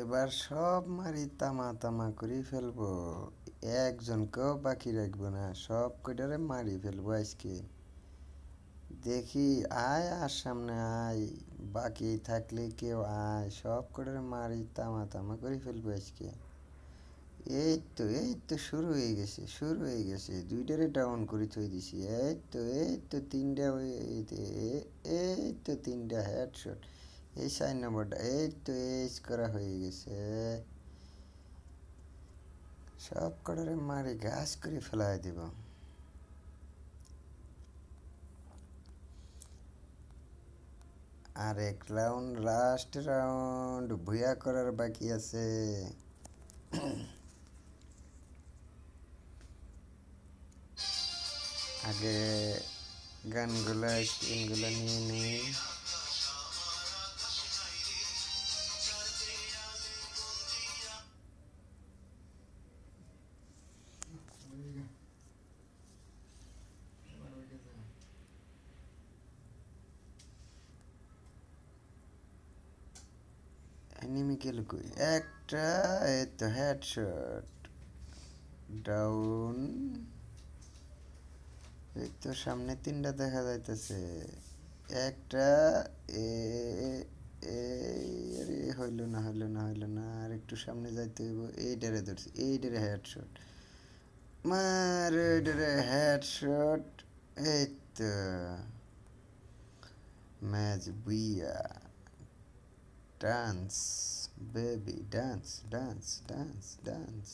এবার সব মারি তামা তামা করে ফেলবো। একজনকেও বাকি রাখবো না, সব কয়টারে মারি ফেলবো আজকে। দেখি, আয় আর সামনে আয়, বাকি থাকলে কেউ আয়, সব কয়টারে মারি তামা তামা করে ফেলবো আজকে। এই তো শুরু হয়ে গেছে, শুরু হয়ে গেছে। দুইটারে ডাউন করে থই দিছি। এই তো তিনটা এই তো তিনটা হেডশট। এই 4 নম্বরটা, এই তো এজ করা হয়ে গেছে। সব কটারে মারি ঘাস করে ফেলাই দিব। আর এক রাউন্ড, লাস্ট রাউন্ড ভুয়া করার বাকি আছে। আগে গানগুলো স্ক্রিনগুলো নিয়ে নিই। এনিমি গেল কই? একটা, এই তো হেডশট। ডাউন। এই তো সামনে তিনটা দেখা যাইতেছে। একটা, এ আরে হইল না, হইল না, হইল না, আর একটু সামনে যাইতে হইব। এইটারে ধরছি, এইটারে হেডশট। মার এইটারে হেডশট। এই তো ম্যাচ বুইয়া। Dance baby, dance dance dance dance.